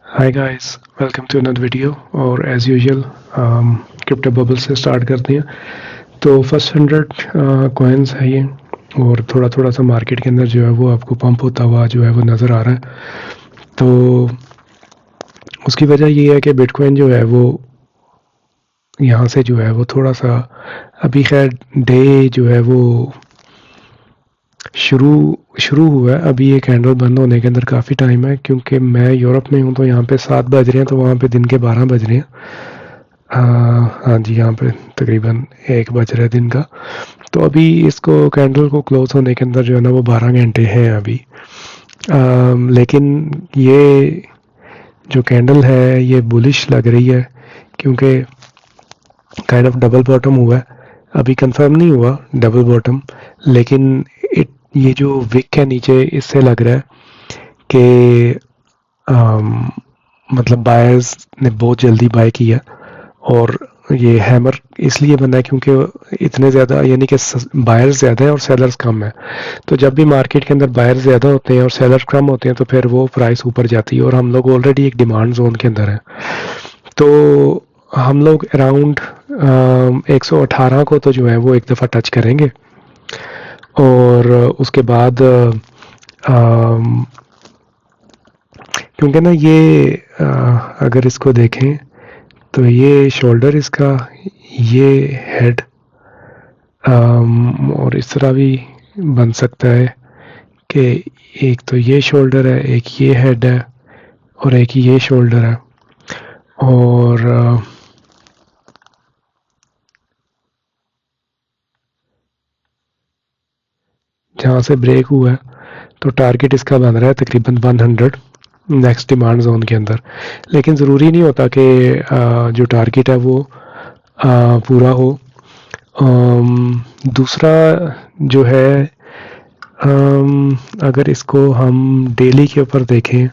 Hi guys, welcome to another video. और as usual crypto bubble से start करते हैं। तो फर्स्ट 100 कॉइन्स है ये, और थोड़ा थोड़ा सा मार्केट के अंदर जो है वो आपको पंप होता हुआ जो है वो नज़र आ रहा है। तो उसकी वजह ये है कि बिटकॉइन जो है वो यहाँ से जो है वो थोड़ा सा अभी खैर डे जो है वो शुरू शुरू हुआ है। अभी ये कैंडल बंद होने के अंदर काफ़ी टाइम है, क्योंकि मैं यूरोप में हूँ तो यहाँ पे 7 बज रहे हैं, तो वहाँ पे दिन के 12 बज रहे हैं। हाँ जी, यहाँ पे तकरीबन 1 बज रहा है दिन का। तो अभी इसको कैंडल को क्लोज होने के अंदर जो है ना वो 12 घंटे हैं अभी। लेकिन ये जो कैंडल है ये बुलिश लग रही है, क्योंकि काइंड ऑफ डबल बॉटम हुआ है। अभी कंफर्म नहीं हुआ डबल बॉटम, लेकिन ये जो विक है नीचे, इससे लग रहा है कि मतलब बायर्स ने बहुत जल्दी बाय किया। और ये हैमर इसलिए बना है क्योंकि इतने ज़्यादा, यानी कि बायर्स ज़्यादा है और सेलर्स कम है। तो जब भी मार्केट के अंदर बायर्स ज़्यादा होते हैं और सेलर्स कम होते हैं तो फिर वो प्राइस ऊपर जाती है, और हम लोग ऑलरेडी एक डिमांड जोन के अंदर हैं। तो हम लोग अराउंड 118 को तो जो है वो एक दफ़ा टच करेंगे, और उसके बाद क्योंकि ना ये अगर इसको देखें तो ये शोल्डर इसका, ये हेड, और इस तरह भी बन सकता है कि एक तो ये शोल्डर है, एक ये हेड है, और एक ये शोल्डर है। और जहाँ से ब्रेक हुआ है तो टारगेट इसका बन रहा है तकरीबन 100 नेक्स्ट डिमांड जोन के अंदर। लेकिन ज़रूरी नहीं होता कि जो टारगेट है वो पूरा हो। दूसरा जो है, अगर इसको हम डेली के ऊपर देखें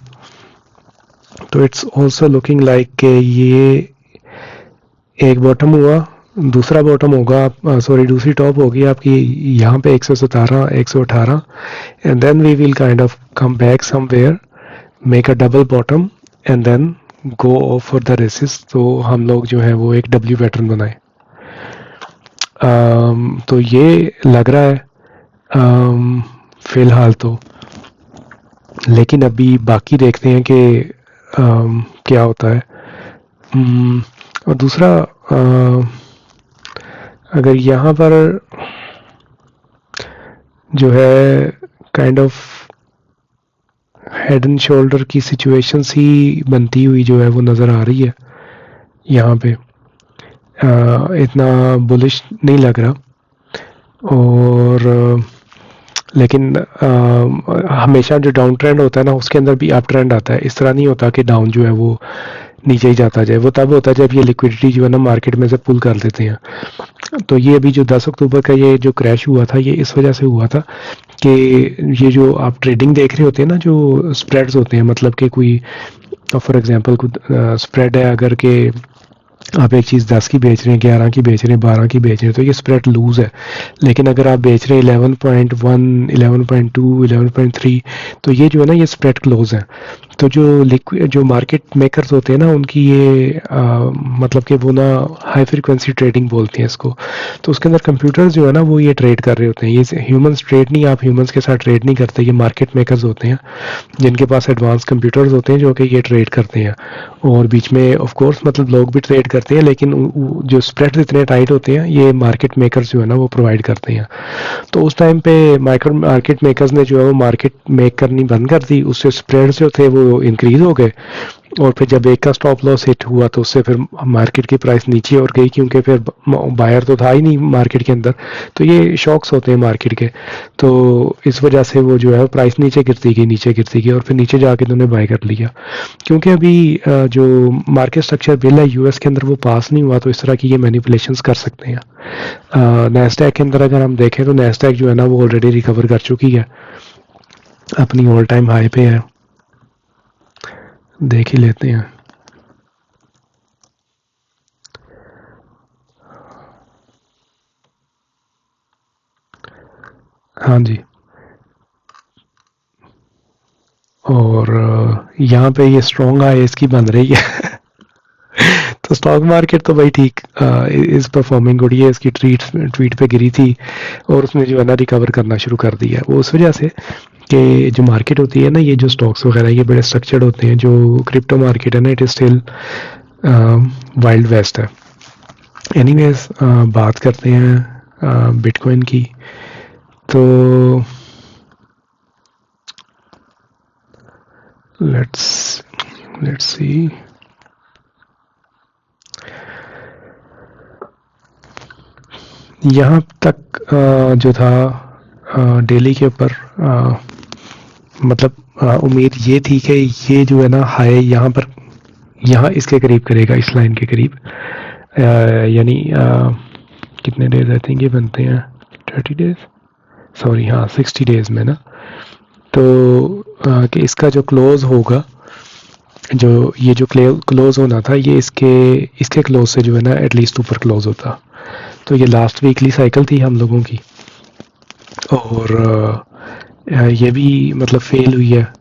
तो इट्स ऑल्सो लुकिंग लाइक कि ये एक बॉटम हुआ, दूसरा बॉटम होगा, सॉरी दूसरी टॉप होगी आपकी यहाँ पे 117 118, and then we will kind of come back somewhere, make a double bottom, and then go off for the races. तो हम लोग जो है वो एक डब्ल्यू पैटर्न बनाए। तो ये लग रहा है फिलहाल तो, लेकिन अभी बाकी देखते हैं कि क्या होता है। और दूसरा, अगर यहाँ पर जो है kind of head and shoulder की सिचुएशंस ही बनती हुई जो है वो नज़र आ रही है यहाँ पे, इतना बुलिश नहीं लग रहा। और लेकिन हमेशा जो डाउन ट्रेंड होता है ना उसके अंदर भी अप ट्रेंड आता है। इस तरह नहीं होता कि डाउन जो है वो नीचे ही जाता जाए, वो तब होता है जब ये लिक्विडिटी जो है ना मार्केट में से पुल कर देते हैं। तो ये अभी जो 10 अक्टूबर का ये जो क्रैश हुआ था, ये इस वजह से हुआ था कि ये जो आप ट्रेडिंग देख रहे होते हैं ना, जो स्प्रेड्स होते हैं, मतलब कि कोई फॉर एग्जांपल स्प्रेड है अगर के आप एक चीज़ 10 की बेच रहे हैं, 11 की बेच रहे हैं, 12 की बेच रहे हैं, तो ये स्प्रेड लूज है। लेकिन अगर आप बेच रहे हैं 11.1, 11.2, 11.3, तो ये जो है ना ये स्प्रेड क्लोज है। तो जो मार्केट मेकर्स होते हैं ना उनकी ये मतलब कि वो ना हाई फ्रिक्वेंसी ट्रेडिंग बोलते हैं इसको। तो उसके अंदर कंप्यूटर्स जो है ना वो ये ट्रेड कर रहे होते हैं। ये ह्यूमंस ट्रेड नहीं, आप ह्यूमंस के साथ ट्रेड नहीं करते, ये मार्केट मेकर्स होते हैं जिनके पास एडवांस कंप्यूटर्स होते हैं जो कि ये ट्रेड करते हैं। और बीच में ऑफ कोर्स मतलब लोग भी ट्रेड करते हैं, लेकिन जो स्प्रेड्स इतने टाइट होते हैं ये मार्केट मेकर्स जो है ना वो प्रोवाइड करते हैं। तो उस टाइम पे मार्केट मेकर्स ने जो है वो मार्केट मेक करनी बंद कर दी, उससे स्प्रेड्स जो थे वो इंक्रीज हो गए। और फिर जब एक का स्टॉप लॉस हिट हुआ तो उससे फिर मार्केट की प्राइस नीचे और गई, क्योंकि फिर बायर तो था ही नहीं मार्केट के अंदर। तो ये शॉक्स होते हैं मार्केट के, तो इस वजह से वो जो है प्राइस नीचे गिरती गई और फिर नीचे जाके उन्होंने बाय कर लिया। क्योंकि अभी जो मार्केट स्ट्रक्चर बिल है यूएस के अंदर वो पास नहीं हुआ, तो इस तरह की ये मैनिपुलेशंस कर सकते हैं। नैस्डैक के अंदर अगर हम देखें तो नैस्डैक जो है ना वो ऑलरेडी रिकवर कर चुकी है, अपनी ऑल टाइम हाई पे है। देख ही लेते हैं। हाँ जी। और यहाँ पे ये स्ट्रॉन्ग हाई इसकी बन रही है। तो स्टॉक मार्केट तो भाई ठीक इज परफॉर्मिंग गुड। ये इसकी ट्वीट पे गिरी थी और उसने जो है ना रिकवर करना शुरू कर दिया। वो उस वजह से कि जो मार्केट होती है ना, ये जो स्टॉक्स वगैरह ये बड़े स्ट्रक्चर्ड होते हैं। जो क्रिप्टो मार्केट है ना, it is still wild west है। एनीवेज बात करते हैं बिटकॉइन की। तो लेट्स सी। यहाँ तक जो था डेली के ऊपर मतलब उम्मीद ये थी कि ये जो है ना हाई यहाँ पर, यहाँ इसके करीब करेगा, इस लाइन के करीब। यानी कितने डेज आई थिंक ये बनते हैं, 30 डेज, सॉरी हाँ 60 डेज में ना। तो कि इसका जो क्लोज होगा, जो ये जो क्लोज होना था, ये इसके क्लोज से जो है ना एटलीस्ट ऊपर क्लोज होता। तो ये लास्ट वीकली साइकिल थी हम लोगों की, और ये भी मतलब फेल हुई है।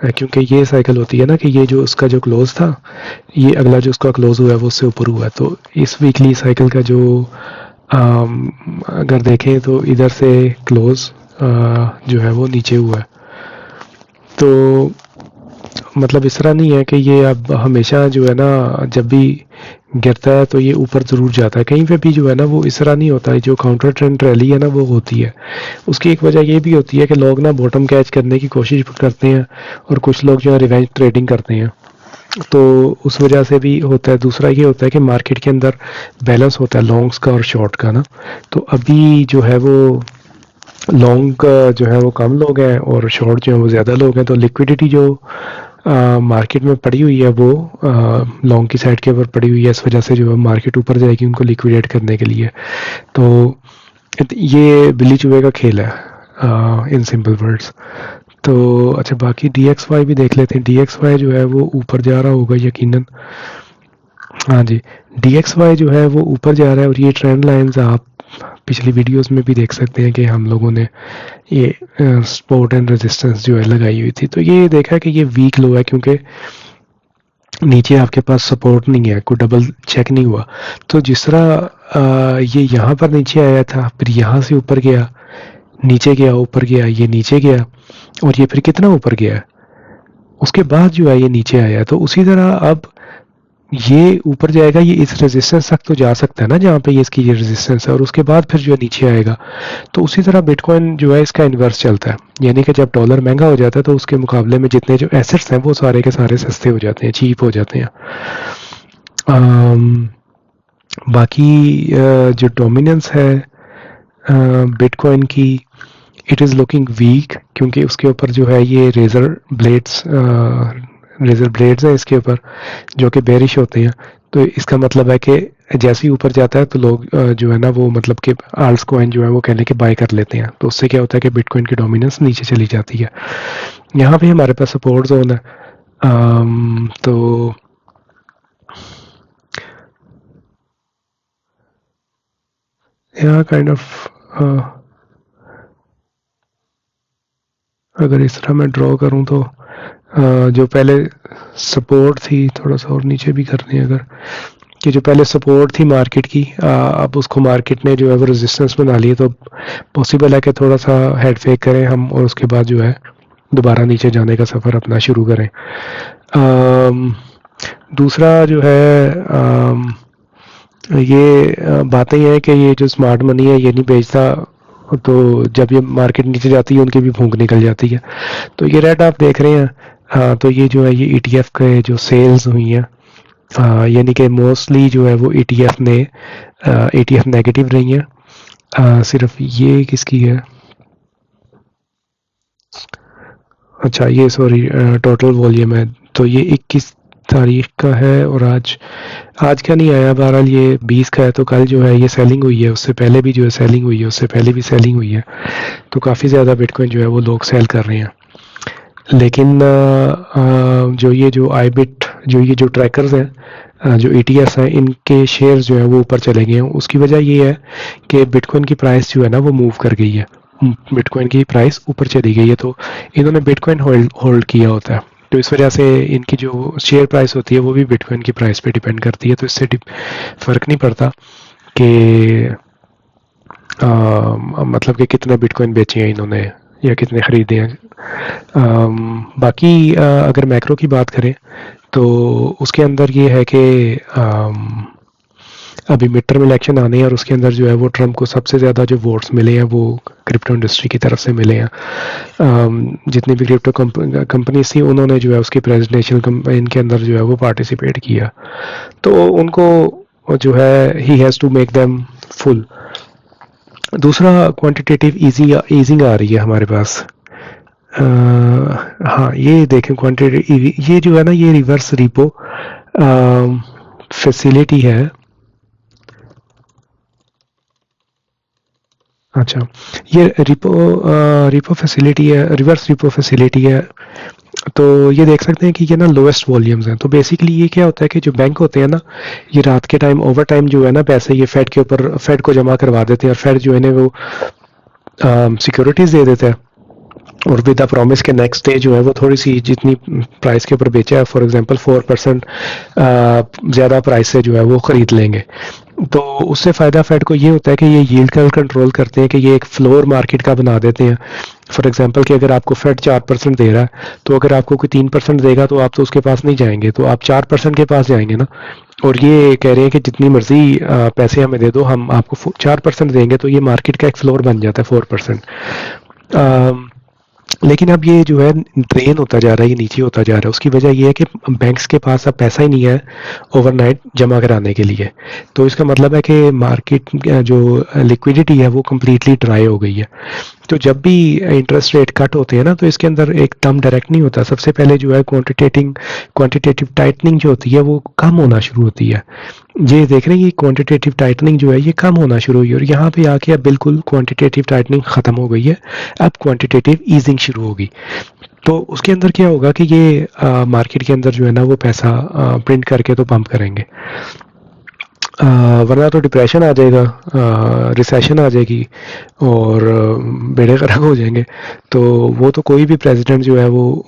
क्योंकि ये साइकिल होती है ना कि ये जो उसका जो क्लोज था, ये अगला जो उसका क्लोज हुआ है वो उससे ऊपर हुआ है। तो इस वीकली साइकिल का जो अगर देखें तो इधर से क्लोज जो है वो नीचे हुआ है। तो मतलब इस तरह नहीं है कि ये अब हमेशा जो है ना जब भी गिरता है तो ये ऊपर ज़रूर जाता है। कहीं पे भी जो है ना वो इस तरह नहीं होता है। जो काउंटर ट्रेंड रैली है ना वो होती है, उसकी एक वजह ये भी होती है कि लोग ना बॉटम कैच करने की कोशिश करते हैं, और कुछ लोग जो है रिवेंज ट्रेडिंग करते हैं। तो उस वजह से भी होता है। दूसरा ये होता है कि मार्केट के अंदर बैलेंस होता है लॉन्ग्स का और शॉर्ट का ना। तो अभी जो है वो लॉन्ग जो है वो कम लोग हैं और शॉर्ट जो है वो ज़्यादा लोग हैं। तो लिक्विडिटी जो मार्केट में पड़ी हुई है वो लॉन्ग की साइड के ऊपर पड़ी हुई है। इस वजह से जो है मार्केट ऊपर जाएगी उनको लिक्विडेट करने के लिए। तो ये बिल्ली चूहे का खेल है इन सिंपल वर्ड्स। तो अच्छा, बाकी DXY भी देख लेते हैं। DXY जो है वो ऊपर जा रहा होगा यकीनन। हाँ जी, DXY जो है वो वीडियो जा रहा है, और ये ट्रेंड लाइंस आप पिछली वीडियोस में भी देख सकते हैं कि हम लोगों ने ये सपोर्ट एंड रेजिस्टेंस जो है लगाई हुई थी। तो ये देखा कि ये वीक लो है, क्योंकि नीचे आपके पास सपोर्ट नहीं है, कोई डबल चेक नहीं हुआ। तो जिस तरह ये यहाँ पर नीचे आया था, फिर यहाँ से ऊपर गया, नीचे गया, ऊपर गया, ये नीचे गया, और ये फिर कितना ऊपर गया है, उसके बाद जो है ये नीचे आया। तो उसी तरह अब ये ऊपर जाएगा, ये इस रेजिस्टेंस तक तो जा सकता है ना जहाँ पे ये इसकी ये रेजिस्टेंस है, और उसके बाद फिर जो है नीचे आएगा। तो उसी तरह बिटकॉइन जो है इसका इन्वर्स चलता है। यानी कि जब डॉलर महंगा हो जाता है तो उसके मुकाबले में जितने जो एसेट्स हैं वो सारे के सारे सस्ते हो जाते हैं, चीप हो जाते हैं। बाकी जो डोमिनेंस है बिटकॉइन की, इट इज़ लुकिंग वीक, क्योंकि उसके ऊपर जो है ये रेजर ब्लेड्स हैं इसके ऊपर, जो कि बेरिश होते हैं। तो इसका मतलब है कि जैसे ही ऊपर जाता है तो लोग जो है ना वो मतलब कि आल्ट्स कॉइन जो है वो कहने के बाय कर लेते हैं। तो उससे क्या होता है कि बिटकॉइन की डोमिनेंस नीचे चली जाती है। यहाँ पे हमारे पास सपोर्ट जोन है। तो यहाँ काइंड ऑफ अगर इस तरह मैं ड्रॉ करूँ तो जो पहले सपोर्ट थी, थोड़ा सा और नीचे भी करते हैं अगर, कि जो पहले सपोर्ट थी मार्केट की, अब उसको मार्केट ने जो है वो रेजिस्टेंस बना ली है। तो पॉसिबल है कि थोड़ा सा हेड फेक करें हम, और उसके बाद जो है दोबारा नीचे जाने का सफ़र अपना शुरू करें। दूसरा जो है ये बातें हैं कि ये जो स्मार्ट मनी है ये नहीं बेचता, तो जब ये मार्केट नीचे जाती है उनकी भी भूख निकल जाती है। तो ये रेट आप देख रहे हैं। हाँ, तो ये जो है ये ETF के जो सेल्स हुई हैं, यानी कि मोस्टली जो है वो ETF नेगेटिव रही हैं। सिर्फ ये किसकी है, अच्छा ये सॉरी टोटल वॉल्यूम है। तो ये 21 तारीख का है, और आज का नहीं आया, बहरहाल ये 20 का है। तो कल जो है ये सेलिंग हुई है, उससे पहले भी जो है सेलिंग हुई है, उससे पहले भी सेलिंग हुई है। तो काफ़ी ज़्यादा बिटकॉइन जो है वो लोग सेल कर रहे हैं। लेकिन जो ये जो आईबिट जो ट्रैकर्स हैं, जो ETFs हैं, इनके शेयर्स जो है वो ऊपर चले गए हैं। उसकी वजह ये है कि बिटकॉइन की प्राइस जो है ना वो मूव कर गई है। बिटकॉइन की प्राइस ऊपर चली गई है, तो इन्होंने बिटकॉइन होल्ड किया होता है, तो इस वजह से इनकी जो शेयर प्राइस होती है वो भी बिटकॉइन की प्राइस पे डिपेंड करती है। तो इससे फ़र्क नहीं पड़ता कि मतलब कि कितने बिटकॉइन बेचे हैं इन्होंने या कितने खरीदे हैं। बाकी अगर मैक्रो की बात करें तो उसके अंदर ये है कि अभी मिड टर्म इलेक्शन आने हैं और उसके अंदर जो है वो ट्रम्प को सबसे ज़्यादा जो वोट्स मिले हैं वो क्रिप्टो इंडस्ट्री की तरफ से मिले हैं। जितनी भी क्रिप्टो कंपनीज थी उन्होंने जो है उसकी प्रेसिडेंशियल कैंपेन के अंदर जो है वो पार्टिसिपेट किया, तो उनको जो है he has to make them full. दूसरा क्वांटिटेटिव ईजिंग आ रही है हमारे पास। हाँ, ये देखें क्वांटिटेटिव, ये जो है ना ये रिवर्स रिपो फैसिलिटी है। अच्छा, ये रिपो फैसिलिटी है, रिवर्स रिपो फैसिलिटी है। तो ये देख सकते हैं कि ये ना लोएस्ट वॉल्यूम्स हैं। तो बेसिकली ये क्या होता है कि जो बैंक होते हैं ना, ये रात के टाइम ओवर टाइम जो है ना पैसे ये फेड के ऊपर, फेड को जमा करवा देते हैं और फेड जो है ना वो सिक्योरिटीज़ दे देता है और विद द प्रॉमिस के नेक्स्ट डे जो है वो थोड़ी सी जितनी प्राइस के ऊपर बेचा है, फॉर एग्जांपल 4% ज़्यादा प्राइस से जो है वो ख़रीद लेंगे। तो उससे फ़ायदा फेड को ये होता है कि ये यील्ड कर्व कंट्रोल करते हैं कि ये एक फ्लोर मार्केट का बना देते हैं। फॉर एग्जांपल कि अगर आपको फेड 4% दे रहा है, तो अगर आपको कोई 3% देगा तो आप तो उसके पास नहीं जाएंगे, तो आप 4% के पास जाएंगे ना। और ये कह रहे हैं कि जितनी मर्जी पैसे हमें दे दो, हम आपको 4% देंगे, तो ये मार्केट का एक फ्लोर बन जाता है 4%। लेकिन अब ये जो है ड्रेन होता जा रहा है, ये नीचे होता जा रहा है। उसकी वजह ये है कि बैंक्स के पास अब पैसा ही नहीं है ओवरनाइट जमा कराने के लिए। तो इसका मतलब है कि मार्केट जो लिक्विडिटी है वो कम्प्लीटली ड्राई हो गई है। तो जब भी इंटरेस्ट रेट कट होते हैं ना, तो इसके अंदर एकदम डायरेक्ट नहीं होता। सबसे पहले जो है क्वांटिटेटिव टाइटनिंग जो होती है वो कम होना शुरू होती है। ये देख रहे हैं, ये क्वांटिटेटिव टाइटनिंग जो है ये कम होना शुरू हुई है और यहाँ पे आके अब बिल्कुल क्वांटिटेटिव टाइटनिंग ख़त्म हो गई है, अब क्वांटिटेटिव ईजिंग शुरू होगी। तो उसके अंदर क्या होगा कि ये मार्केट के अंदर जो है ना वो पैसा प्रिंट करके तो पंप करेंगे, वरना तो डिप्रेशन आ जाएगा, रिसेशन आ जाएगी और बेड़े गर्क हो जाएंगे। तो वो तो कोई भी प्रेसिडेंट जो है वो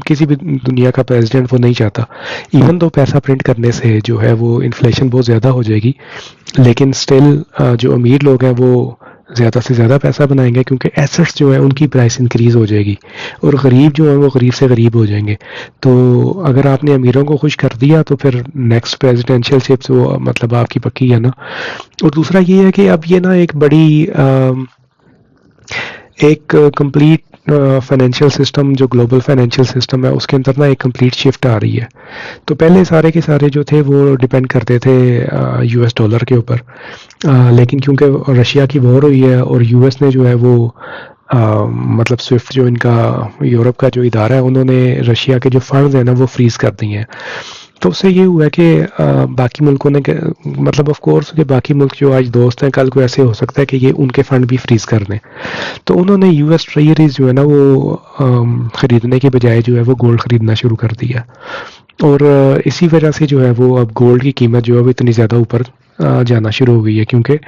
किसी भी दुनिया का प्रेसिडेंट वो नहीं चाहता। इवन तो पैसा प्रिंट करने से जो है वो इन्फ्लेशन बहुत ज़्यादा हो जाएगी, लेकिन स्टिल जो अमीर लोग हैं वो ज़्यादा से ज़्यादा पैसा बनाएंगे क्योंकि एसेट्स जो है उनकी प्राइस इंक्रीज़ हो जाएगी और गरीब जो है वो गरीब से गरीब हो जाएंगे। तो अगर आपने अमीरों को खुश कर दिया तो फिर नेक्स्ट प्रेसिडेंशियल शिप्स वो मतलब आपकी पक्की है ना। और दूसरा ये है कि अब ये ना एक बड़ी एक कंप्लीट फाइनेंशियल सिस्टम, जो ग्लोबल फाइनेंशियल सिस्टम है उसके अंदर ना एक कंप्लीट शिफ्ट आ रही है। तो पहले सारे के सारे जो थे वो डिपेंड करते थे यूएस डॉलर के ऊपर, लेकिन क्योंकि रशिया की वॉर हुई है और यूएस ने जो है वो मतलब स्विफ्ट जो इनका यूरोप का जो इदारा है उन्होंने रशिया के जो फंड्स हैं ना वो फ्रीज कर दिए हैं। तो उससे ये हुआ है कि बाकी मुल्कों ने मतलब ऑफ कोर्स के बाकी मुल्क जो आज दोस्त हैं कल को ऐसे हो सकता है कि ये उनके फंड भी फ्रीज कर दें। तो उन्होंने यूएस ट्रेजरीज जो है ना वो ख़रीदने के बजाय जो है वो गोल्ड ख़रीदना शुरू कर दिया और इसी वजह से जो है वो अब गोल्ड की कीमत जो है वो इतनी ज़्यादा ऊपर जाना शुरू हो गई है क्योंकि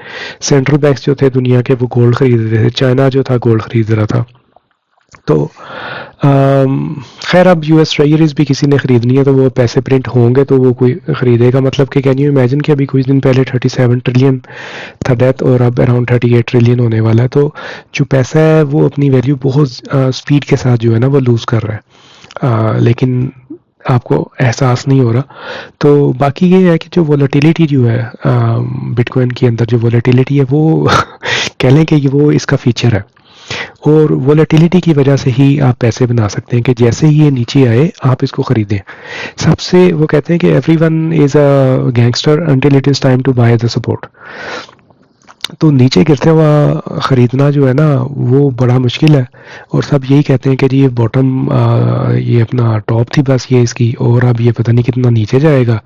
सेंट्रल बैंक्स जो थे दुनिया के वो गोल्ड खरीद रहे थे, चाइना जो था गोल्ड खरीद रहा था। तो खैर अब यूएस ट्रेजरीज भी किसी ने ख़रीदनी है तो वो पैसे प्रिंट होंगे तो वो कोई ख़रीदेगा। मतलब कि कैन यू इमेजिन कि अभी कुछ दिन पहले 37 ट्रिलियन था डेथ और अब अराउंड 38 ट्रिलियन होने वाला है। तो जो पैसा है वो अपनी वैल्यू बहुत स्पीड के साथ जो है ना वो लूज़ कर रहा है, लेकिन आपको एहसास नहीं हो रहा। तो बाकी ये है कि जो वोलेटिलिटी जो है बिटकॉइन के अंदर, जो वोलेटिलिटी है वो कह लें कि वो इसका फीचर है और वोलेटिलिटी की वजह से ही आप पैसे बना सकते हैं कि जैसे ही ये नीचे आए आप इसको ख़रीदें। सबसे वो कहते हैं कि everyone is a gangster until it is time to buy the support. तो नीचे गिरते हुआ ख़रीदना जो है ना वो बड़ा मुश्किल है और सब यही कहते हैं कि जी ये बॉटम ये अपना टॉप थी बस ये इसकी, और अब ये पता नहीं कितना नीचे जाएगा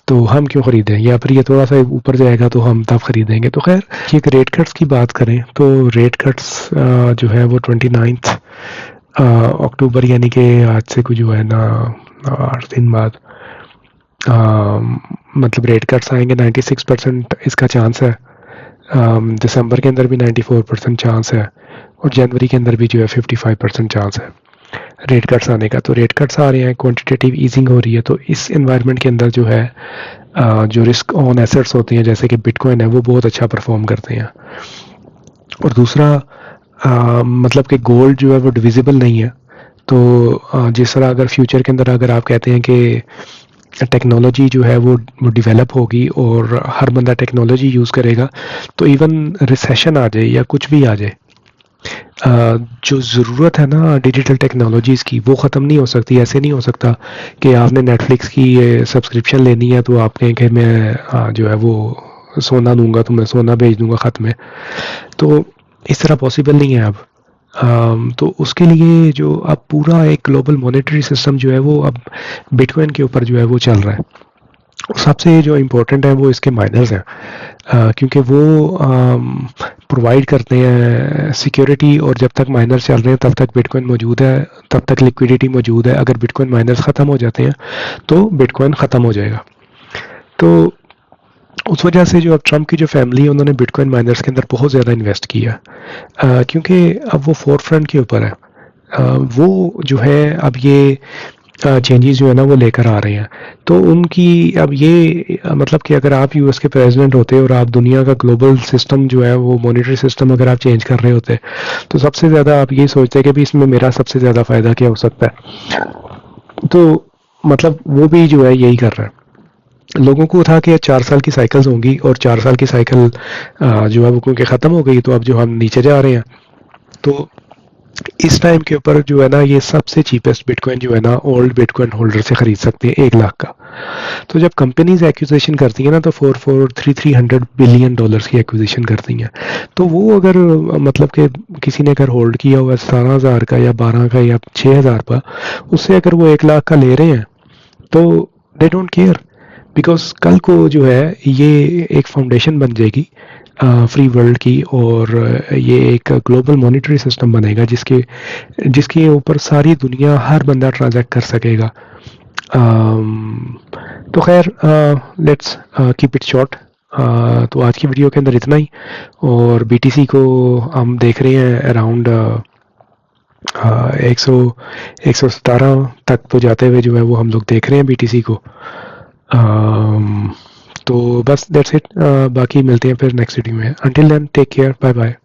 तो हम क्यों ख़रीदें, या फिर ये थोड़ा सा ऊपर जाएगा तो हम तब ख़रीदेंगे। तो खैर ये रेट कट्स की बात करें तो रेट कट्स जो है वो 29 अक्टूबर यानी कि आज से कुछ जो है ना 8 दिन बाद मतलब रेट कट्स आएंगे। 96% इसका चांस है। दिसंबर के अंदर भी 94% चांस है और जनवरी के अंदर भी जो है 55% चांस है रेट कट्स आने का। तो रेट कट्स आ रहे हैं, क्वांटिटेटिव ईजिंग हो रही है, तो इस एनवायरनमेंट के अंदर जो है जो रिस्क ऑन एसेट्स होते हैं जैसे कि बिटकॉइन है वो बहुत अच्छा परफॉर्म करते हैं। और दूसरा मतलब कि गोल्ड जो है वो डिविजिबल नहीं है। तो जिस तरह अगर फ्यूचर के अंदर अगर आप कहते हैं कि टेक्नोलॉजी जो है वो डेवलप होगी और हर बंदा टेक्नोलॉजी यूज़ करेगा, तो इवन रिसेशन आ जाए या कुछ भी आ जाए, जो ज़रूरत है ना डिजिटल टेक्नोलॉजीज़ की वो ख़त्म नहीं हो सकती। ऐसे नहीं हो सकता कि आपने नेटफ्लिक्स की सब्सक्रिप्शन लेनी है तो आप कहें कि मैं जो है वो सोना दूंगा, तो मैं सोना भेज दूंगा ख़त में। तो इस तरह पॉसिबल नहीं है अब। तो उसके लिए जो अब पूरा एक ग्लोबल मॉनेटरी सिस्टम जो है वो अब बिटकॉइन के ऊपर जो है वो चल रहा है। सबसे जो इम्पोर्टेंट है वो इसके माइनर्स हैं, क्योंकि वो प्रोवाइड करते हैं सिक्योरिटी, और जब तक माइनर्स चल रहे हैं तब तक बिटकॉइन मौजूद है, तब तक लिक्विडिटी मौजूद है। अगर बिटकॉइन माइनर्स ख़त्म हो जाते हैं तो बिटकॉइन ख़त्म हो जाएगा। तो उस वजह से जो अब ट्रम्प की जो फैमिली है उन्होंने बिटकॉइन माइनर्स के अंदर बहुत ज़्यादा इन्वेस्ट किया, क्योंकि अब वो फोर फ्रंट के ऊपर है। वो जो है अब ये चेंजेस जो है ना वो लेकर आ रहे हैं। तो उनकी अब ये मतलब कि अगर आप यूएस के प्रेसिडेंट होते और आप दुनिया का ग्लोबल सिस्टम जो है वो मॉनेटरी सिस्टम अगर आप चेंज कर रहे होते, तो सबसे ज़्यादा आप ये सोचते कि भी इसमें मेरा सबसे ज़्यादा फ़ायदा क्या हो सकता है। तो मतलब वो भी जो है यही कर रहा है। लोगों को था कि 4 साल की साइकिल्स होंगी और 4 साल की साइकिल जो है वो क्योंकि ख़त्म हो गई, तो अब जो हम नीचे जा रहे हैं। तो इस टाइम के ऊपर जो है ना ये सबसे चीपेस्ट बिटकॉइन जो है ना ओल्ड बिटकॉइन होल्डर से खरीद सकते हैं 1 लाख का। तो जब कंपनीज एक्विजिशन करती हैं ना तो 300 बिलियन डॉलर्स की एक्विजिशन करती हैं। तो वो अगर मतलब कि किसी ने अगर होल्ड किया हुआ 17,000 का या 12 का या 6,000 का, उससे अगर वो 1 लाख का ले रहे हैं तो दे डोंट केयर, बिकॉज कल को जो है ये एक फाउंडेशन बन जाएगी फ्री वर्ल्ड की, और ये एक ग्लोबल मॉनेटरी सिस्टम बनेगा जिसके जिसके ऊपर सारी दुनिया हर बंदा ट्रांजैक्ट कर सकेगा। तो खैर लेट्स कीप इट शॉर्ट। तो आज की वीडियो के अंदर इतना ही, और बीटीसी को हम देख रहे हैं अराउंड 117 तक तो जाते हुए जो है वो हम लोग देख रहे हैं बीटीसी को। तो बस दैट्स इट। बाकी मिलते हैं फिर नेक्स्ट वीडियो में। Until then take care, bye bye.